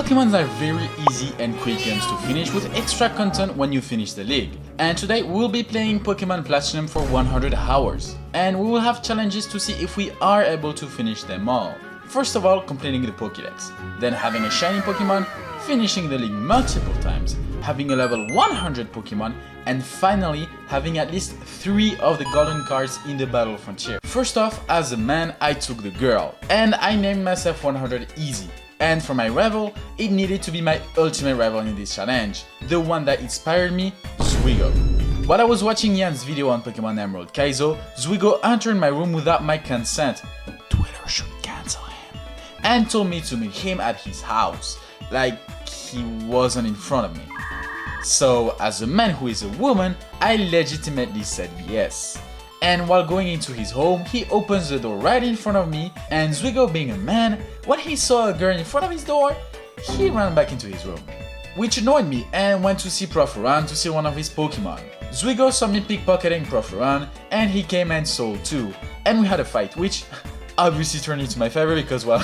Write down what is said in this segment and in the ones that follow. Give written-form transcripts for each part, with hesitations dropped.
Pokemon are very easy and quick games to finish with extra content when you finish the league. And today we'll be playing Pokemon Platinum for 100 hours. And we will have challenges to see if we are able to finish them all. First of all, completing the Pokédex. Then having a shiny Pokemon, finishing the league multiple times, having a level 100 Pokemon, and finally having at least 3 of the golden cards in the Battle Frontier. First off, as a man, I took the girl, and I named myself 100 Easy. And for my rival, it needed to be my ultimate rival in this challenge, the one that inspired me, Zwigo. While I was watching Yan's video on Pokemon Emerald Kaizo, Zwigo entered my room without my consent. Twitter should cancel him. And told me to meet him at his house, like he wasn't in front of me. So, as a man who is a woman, I legitimately said yes. And while going into his home, he opens the door right in front of me, and Zwigo, being a man, when he saw a girl in front of his door, he ran back into his room. Which annoyed me and went to see Proferan to see one of his Pokemon. Zwigo saw me pickpocketing Proferan, and he came and saw too, and we had a fight, which obviously turned into my favor because, well,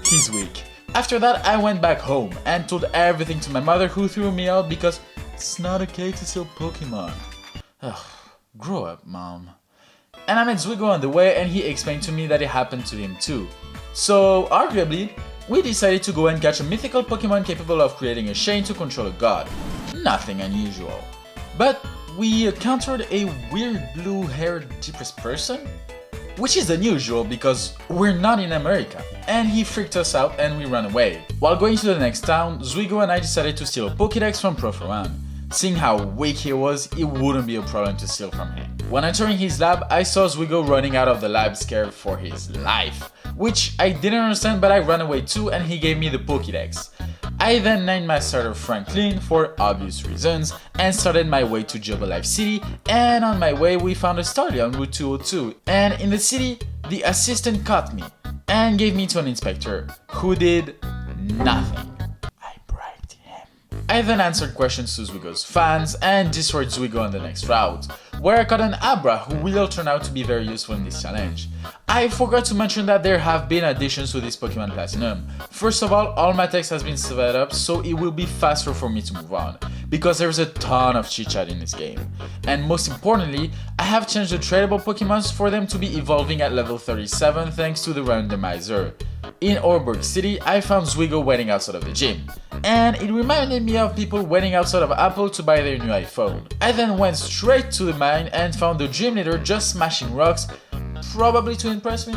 he's weak. After that, I went back home and told everything to my mother, who threw me out because it's not okay to steal Pokemon. Ugh, grow up, mom. And I met Zwigo on the way, and he explained to me that it happened to him too. So, arguably, we decided to go and catch a mythical Pokemon capable of creating a chain to control a god. Nothing unusual. But we encountered a weird blue-haired depressed person, which is unusual because we're not in America. And he freaked us out and we ran away. While going to the next town, Zwigo and I decided to steal a Pokédex from Proferan. Seeing how weak he was, it wouldn't be a problem to steal from him. When entering his lab, I saw Zwigo running out of the lab scared for his life, which I didn't understand, but I ran away too and he gave me the Pokédex. I then named my starter Franklin for obvious reasons and started my way to Jubilife City, and on my way we found a Starly on Route 202, and in the city, the assistant caught me and gave me to an inspector, who did nothing. I then answered questions to Zwigo's fans and destroyed Zwigo on the next route, where I caught an Abra who will turn out to be very useful in this challenge. I forgot to mention that there have been additions to this Pokemon Platinum. First of all my text has been sped up so it will be faster for me to move on, because there's a ton of chit chat in this game. And most importantly, I have changed the tradable Pokemons for them to be evolving at level 37 thanks to the randomizer. In Oreburgh City, I found Zwigo waiting outside of the gym, and it reminded me of people waiting outside of Apple to buy their new iPhone. I then went straight to the mine and found the gym leader just smashing rocks, probably to impress me,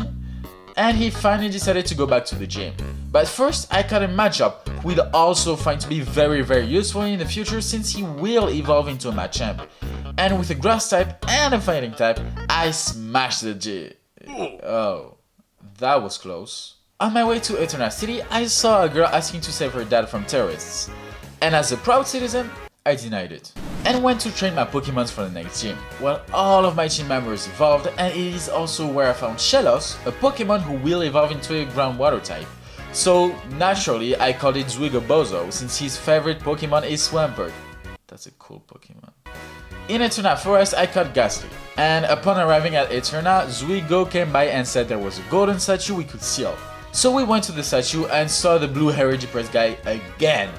and he finally decided to go back to the gym. But first, I caught a Machop, who will also find to be very useful in the future since he will evolve into a Machamp. And with a grass type and a fighting type, I smashed the gym. Oh, that was close. On my way to Eterna City, I saw a girl asking to save her dad from terrorists. And as a proud citizen, I denied it. And went to train my Pokemons for the next gym. Well, all of my team members evolved, and it is also where I found Shellos, a Pokemon who will evolve into a ground water type. So, naturally, I called it Zwigobozo, since his favorite Pokemon is Swampert. That's a cool Pokemon. In Eterna Forest, I caught Ghastly, and upon arriving at Eterna, Zwigo came by and said there was a golden statue we could steal. So we went to the statue and saw the blue-haired depressed guy again,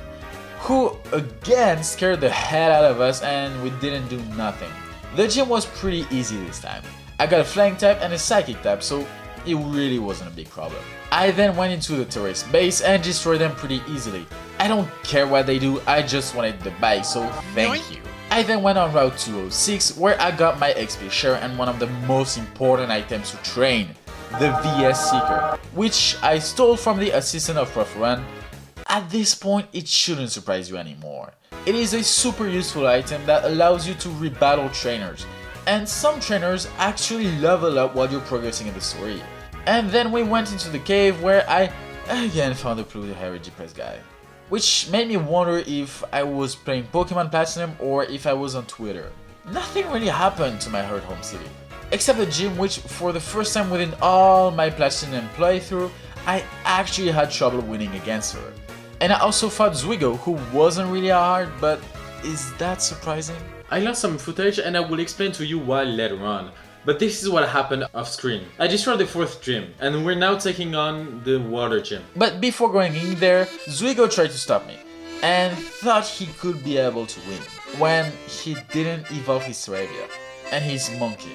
who again scared the hell out of us and we didn't do nothing. The gym was pretty easy this time. I got a flying type and a psychic type, so it really wasn't a big problem. I then went into the terrorist base and destroyed them pretty easily. I don't care what they do, I just wanted the bike, so thank you. I then went on Route 206, where I got my XP share and one of the most important items to train, the VS Seeker, which I stole from the assistant of Proferan. At this point, it shouldn't surprise you anymore. It is a super useful item that allows you to rebattle trainers, and some trainers actually level up while you're progressing in the story. And then we went into the cave where I again found the blue-haired depressed guy, which made me wonder if I was playing Pokemon Platinum or if I was on Twitter. Nothing really happened to my hurt home city, except the gym, which for the first time within all my Platinum playthrough, I actually had trouble winning against her. And I also fought Zwigo, who wasn't really hard, but is that surprising? I lost some footage and I will explain to you why later on. But this is what happened off screen. I destroyed the 4th gym, and we're now taking on the water gym. But before going in there, Zuigo tried to stop me, and thought he could be able to win, when he didn't evolve his Saravia and his monkey,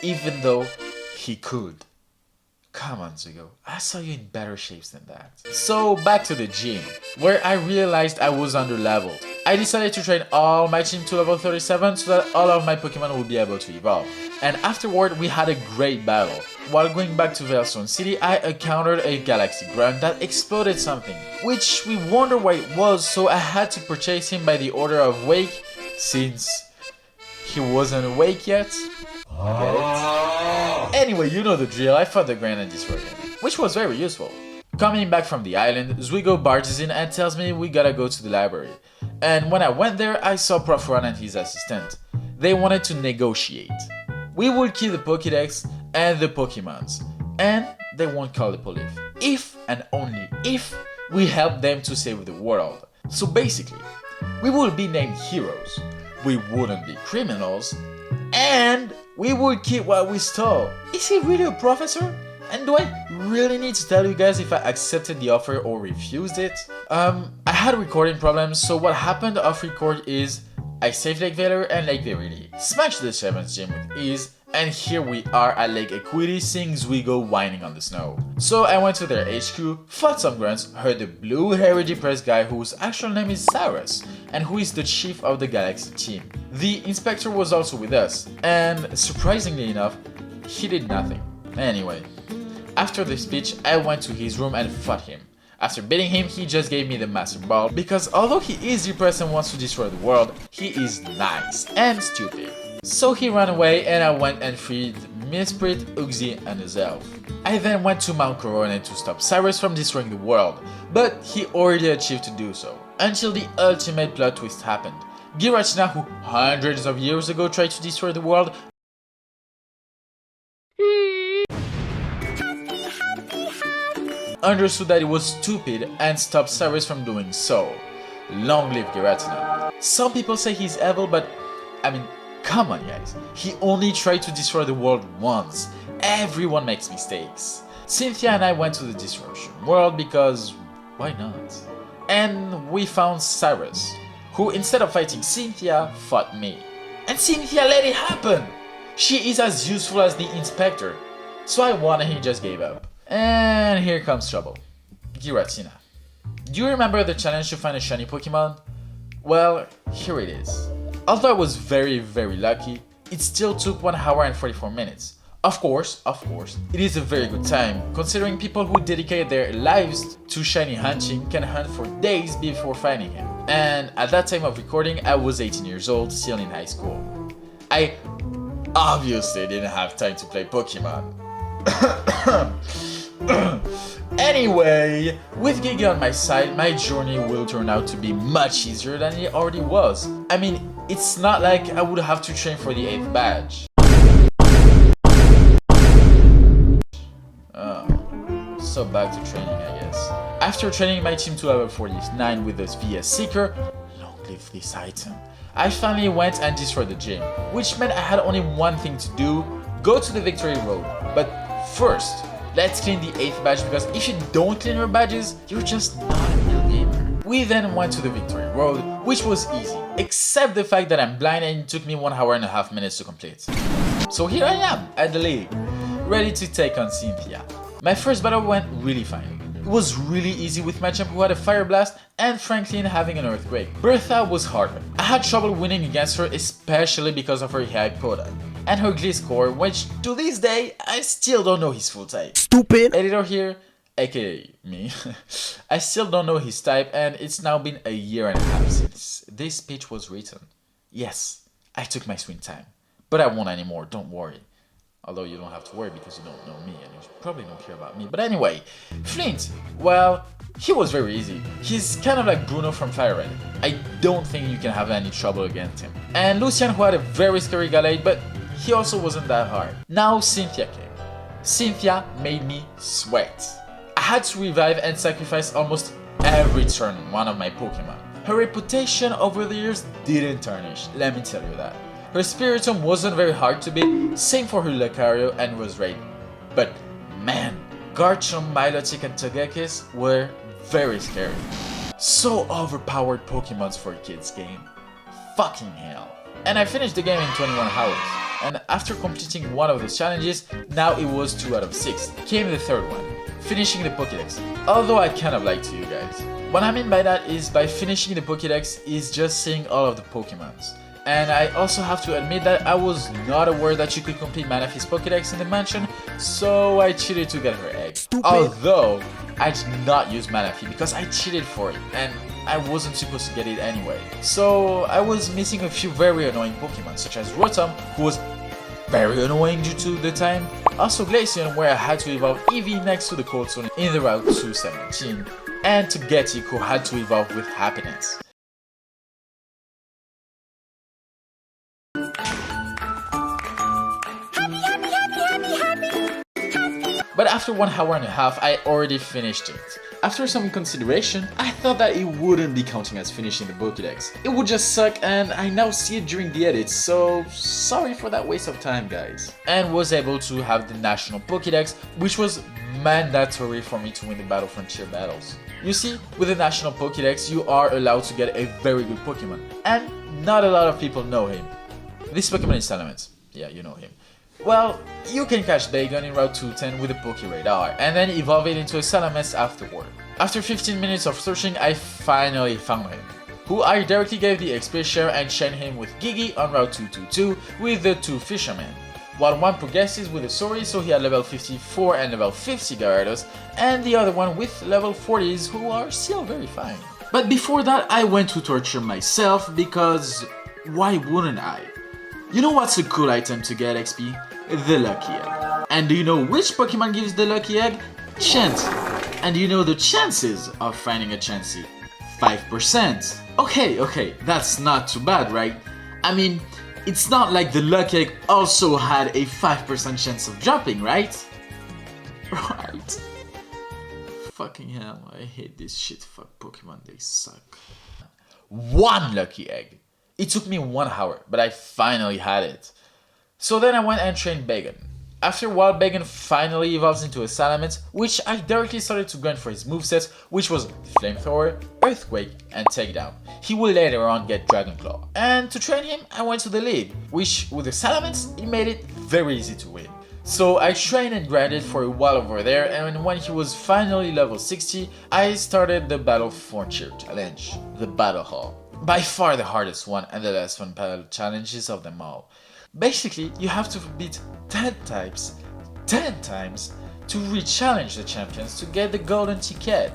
even though he could. Come on, Zuigo, I saw you in better shapes than that. So back to the gym, where I realized I was under-leveled. I decided to train all my team to level 37 so that all of my Pokemon would be able to evolve. And afterward, we had a great battle. While going back to Veilstone City, I encountered a Galaxy Grunt that exploded something, which we wonder what it was, so I had to purchase him by the order of Wake, since he wasn't awake yet. Get it? Anyway, you know the drill, I fought the Grand and destroyed him, which was very useful. Coming back from the island, Zuigo barges in and tells me we gotta go to the library. And when I went there, I saw Prof. Ron and his assistant. They wanted to negotiate. We would keep the Pokédex and the Pokémons, and they won't call the police. If and only if we help them to save the world. So basically, we would be named heroes, we wouldn't be criminals, and we would keep what we stole. Is he really a professor? And do I really need to tell you guys if I accepted the offer or refused it? I had recording problems, so what happened off record is I saved Lake Valor and Lake Verity, smashed the 7th gym with ease, and here we are at Lake Equity seeing Zuigo whining on the snow. So I went to their HQ, fought some grunts, heard the blue-hairy depressed guy whose actual name is Cyrus, and who is the chief of the Galaxy team. The inspector was also with us, and surprisingly enough, he did nothing. Anyway, after the speech, I went to his room and fought him. After beating him, he just gave me the Master Ball, because although he is depressed and wants to destroy the world, he is nice and stupid. So he ran away and I went and freed Mesprit, Uxie and his elf. I then went to Mount Coronet to stop Cyrus from destroying the world, but he already achieved to do so, until the ultimate plot twist happened. Giratina, who hundreds of years ago tried to destroy the world, understood that it was stupid and stopped Cyrus from doing so. Long live Giratina. Some people say he's evil, but I mean, come on guys, he only tried to destroy the world once. Everyone makes mistakes. Cynthia and I went to the destruction world because why not? And we found Cyrus, who instead of fighting Cynthia, fought me. And Cynthia let it happen! She is as useful as the inspector. So I won and he just gave up. And here comes trouble. Giratina. Do you remember the challenge to find a shiny Pokemon? Well, here it is. Although I was very lucky, it still took 1 hour and 44 minutes. Of course, it is a very good time, considering people who dedicate their lives to shiny hunting can hunt for days before finding him. And at that time of recording, I was 18 years old, still in high school. I obviously didn't have time to play Pokemon. Anyway, with Gigi on my side, my journey will turn out to be much easier than it already was. I mean, it's not like I would have to train for the 8th badge. So back to training, I guess. After training my team to level 49 with this VS Seeker, long live this item, I finally went and destroyed the gym, which meant I had only one thing to do, go to the Victory Road. But first, let's clean the 8th badge, because if you don't clean your badges, you're just not a real gamer. We then went to the Victory Road, which was easy, except the fact that I'm blind and it took me 1 hour and a half minutes to complete. So here I am, at the league, ready to take on Cynthia. My first battle went really fine. It was really easy with Machamp who had a Fire Blast and Franklin having an Earthquake. Bertha was harder. I had trouble winning against her, especially because of her Hypodon and her Gliscor, which to this day I still don't know his full type. Stupid! Editor here, aka me, I still don't know his type, and it's now been a year and a half since this speech was written. Yes, I took my sweet time, but I won't anymore, don't worry. Although you don't have to worry because you don't know me and you probably don't care about me. But anyway, Flint, well, he was very easy. He's kind of like Bruno from Fire Red. I don't think you can have any trouble against him. And Lucian, who had a very scary Gallade, but he also wasn't that hard. Now Cynthia came. Cynthia made me sweat. I had to revive and sacrifice almost every turn one of my Pokemon. Her reputation over the years didn't tarnish, let me tell you that. Her Spiritomb wasn't very hard to beat, same for her Lucario and Roserade. But man, Garchomp, Milotic and Togekiss were very scary. So overpowered Pokemons for a kid's game. Fucking hell. And I finished the game in 21 hours. And after completing one of those challenges, now it was 2 out of 6. Came the third one, finishing the Pokédex. Although I kind of lied to you guys. What I mean by that is by finishing the Pokédex is just seeing all of the Pokémons. And I also have to admit that I was not aware that you could complete Manaphy's Pokédex in the mansion, so I cheated to get her egg. Stupid. Although, I did not use Manaphy because I cheated for it, and I wasn't supposed to get it anyway. So I was missing a few very annoying Pokemon, such as Rotom, who was very annoying due to the time. Also Glaceon, where I had to evolve Eevee next to the Cold Stone in the Route 217. And Togetic, who had to evolve with Happiness. But after 1 hour and a half, I already finished it. After some consideration, I thought that it wouldn't be counting as finishing the Pokédex. It would just suck, and I now see it during the edits, so sorry for that waste of time, guys. And was able to have the National Pokédex, which was mandatory for me to win the Battle Frontier battles. You see, with the National Pokédex, you are allowed to get a very good Pokemon, and not a lot of people know him. This Pokemon is Salamence. Yeah, you know him. Well, you can catch Bagon in Route 210 with a Pokéradar, and then evolve it into a Salamence afterward. After 15 minutes of searching, I finally found him, who I directly gave the XP share and chained him with Gigi on Route 222 with the 2 Fishermen, while one progresses with a Sori, so he had level 54 and level 50 Gyarados, and the other one with level 40s who are still very fine. But before that, I went to torture myself because why wouldn't I? You know what's a cool item to get XP? The Lucky Egg. And do you know which Pokemon gives the Lucky Egg? Chansey. And do you know the chances of finding a Chansey? 5%. Okay, that's not too bad, right? I mean, it's not like the Lucky Egg also had a 5% chance of dropping, right? Right. Fucking hell, I hate this shit fuck Pokemon, they suck. One Lucky Egg! It took me 1 hour, but I finally had it. So then I went and trained Bagon. After a while, Bagon finally evolves into a Salamence, which I directly started to grind for his moveset, which was Flamethrower, Earthquake, and Takedown. He will later on get Dragon Claw. And to train him, I went to the League, which with the Salamence, it made it very easy to win. So I trained and grinded for a while over there, and when he was finally level 60, I started the Battle Frontier challenge, the Battle Hall. By far the hardest one and the last fun battle challenges of them all. Basically, you have to beat 10 times to re-challenge the champions to get the golden ticket.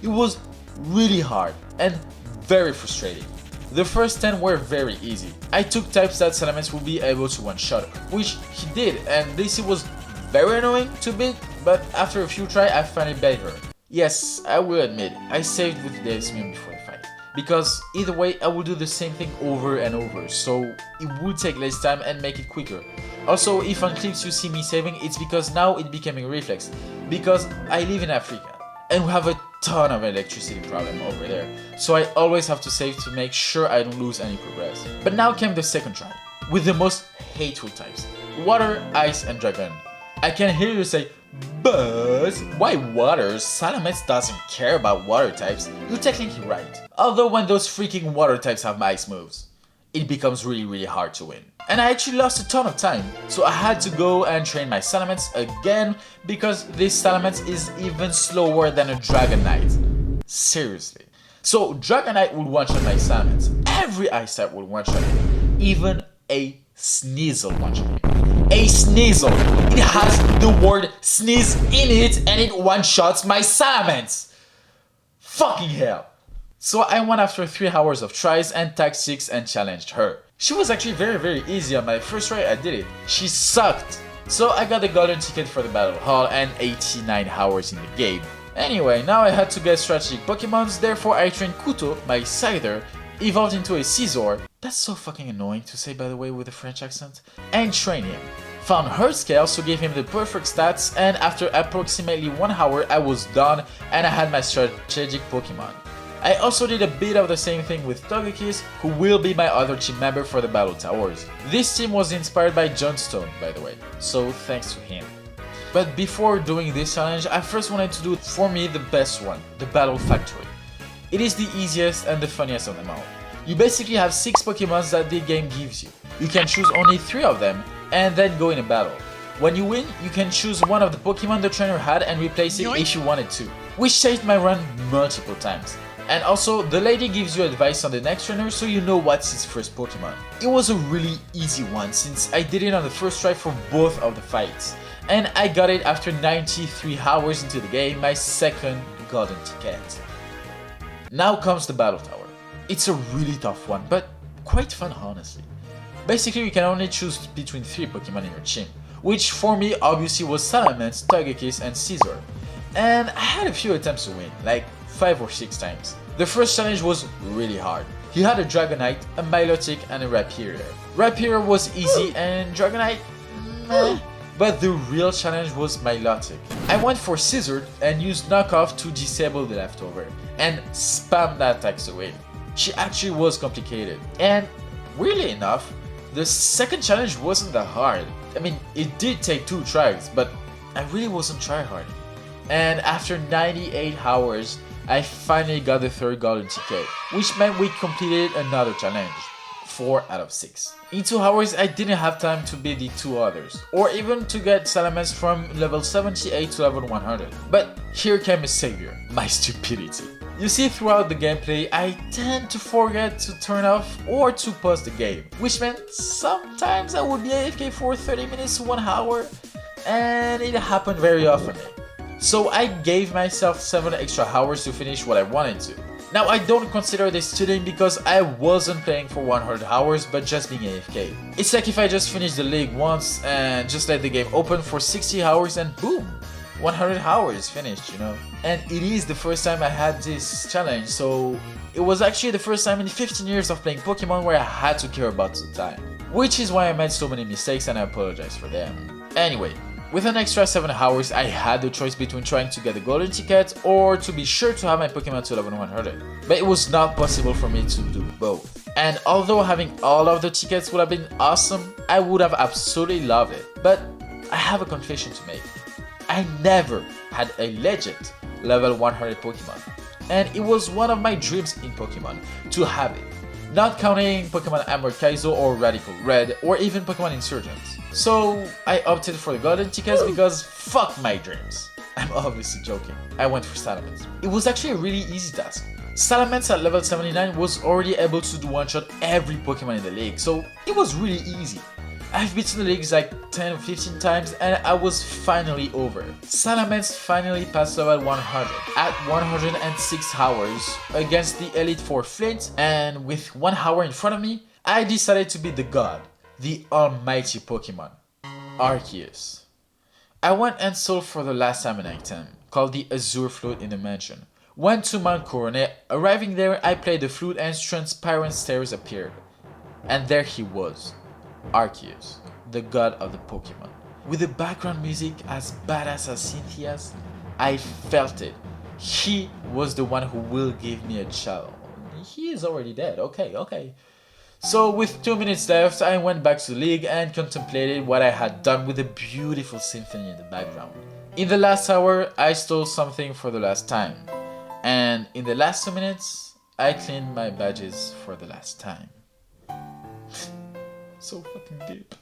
It was really hard and very frustrating. The first 10 were very easy. I took types that Salamence would be able to one-shot, which he did, and this was very annoying to beat, but after a few tries I finally beat her. Yes, I will admit, I saved with Desmond before the fight, because either way I will do the same thing over and over, so it would take less time and make it quicker. Also, if on clips you see me saving, it's because now it became a reflex, because I live in Africa, and we have a ton of electricity problem over there, so I always have to save to make sure I don't lose any progress. But now came the second try, with the most hateful types, Water, Ice and Dragon. I can hear you say, but why water? Salamence doesn't care about water types. You're technically right. Although when those freaking water types have ice moves, it becomes really hard to win. And I actually lost a ton of time, so I had to go and train my Salamence again because this Salamence is even slower than a Dragonite. Seriously. So Dragonite would one-shot my Salamence. Every ice type would one-shot him. Even a Sneasel one-shot him. A Sneasel! It has the word sneeze in it and it one-shots my Salamence! Fucking hell! So I went after 3 hours of tries and tactics and challenged her. She was actually very easy. On my first try I did it. She sucked! So I got the golden ticket for the battle hall and 89 hours in the game. Anyway, now I had to get strategic Pokemons, therefore I trained Kuto, my Scyther, evolved into a Scizor. That's so fucking annoying to say, by the way, with a French accent. And trained him. Found her scale, so gave him the perfect stats, and after approximately 1 hour I was done and I had my strategic Pokemon. I also did a bit of the same thing with Togekiss, who will be my other team member for the Battle Towers. This team was inspired by John Stone, by the way, so thanks to him. But before doing this challenge, I first wanted to do, for me, the best one, the Battle Factory. It is the easiest and the funniest of them all. You basically have 6 Pokemons that the game gives you. You can choose only 3 of them, and then go in a battle. When you win, you can choose one of the Pokemon the trainer had and replace it if you wanted to, which saved my run multiple times. And also, the lady gives you advice on the next trainer so you know what's his first Pokemon. It was a really easy one since I did it on the first try for both of the fights. And I got it after 93 hours into the game, my second golden ticket. Now comes the Battle Tower. It's a really tough one, but quite fun honestly. Basically, you can only choose between 3 Pokemon in your team, which for me obviously was Salamence, Togekiss and Scizor. And I had a few attempts to win, like 5 or 6 times. The first challenge was really hard. He had a Dragonite, a Milotic and a Rhyperior. Rhyperior was easy and Dragonite, meh. But the real challenge was Milotic. I went for Scizor and used Knockoff to disable the leftover and spam the attacks away. She actually was complicated, and weirdly enough, the second challenge wasn't that hard. I mean, it did take 2 tries, but I really wasn't tryharding. And after 98 hours, I finally got the 3rd golden ticket, which meant we completed another challenge. 4 out of 6. In 2 hours, I didn't have time to beat the 2 others, or even to get Salamence from level 78 to level 100. But here came a savior, my stupidity. You see, throughout the gameplay, I tend to forget to turn off or to pause the game, which meant sometimes I would be AFK for 30 minutes to 1 hour, and it happened very often. So I gave myself 7 extra hours to finish what I wanted to. Now I don't consider this cheating because I wasn't playing for 100 hours but just being AFK. It's like if I just finished the league once and just let the game open for 60 hours and boom, 100 hours finished, you know. And it is the first time I had this challenge, so it was actually the first time in 15 years of playing Pokemon where I had to care about the time. Which is why I made so many mistakes and I apologize for them. Anyway, with an extra 7 hours, I had the choice between trying to get the golden ticket or to be sure to have my Pokemon to level 100. But it was not possible for me to do both. And although having all of the tickets would have been awesome, I would have absolutely loved it. But I have a confession to make. I never had a legit level 100 Pokemon. And it was one of my dreams in Pokemon to have it. Not counting Pokemon Emerald Kaizo or Radical Red or even Pokemon Insurgents. So I opted for the golden tickets because fuck my dreams. I'm obviously joking. I went for Salamence. It was actually a really easy task. Salamence at level 79 was already able to do one-shot every Pokemon in the league, so it was really easy. I've beaten the leagues like 10 or 15 times and I was finally over. Salamence finally passed level 100 at 106 hours against the Elite Four Flint, and with 1 hour in front of me, I decided to be the god, the almighty Pokemon, Arceus. I went and sold for the last time an item, called the Azure Flute in the mansion. Went to Mount Coronet, arriving there I played the flute and transparent stairs appeared. And there he was, Arceus, the god of the Pokemon. With the background music as badass as Cynthia's, I felt it. He was the one who will give me a child. He is already dead, okay. So with 2 minutes left, I went back to the league and contemplated what I had done with the beautiful symphony in the background. In the last hour, I stole something for the last time. And in the last 2 minutes, I cleaned my badges for the last time. So fucking deep.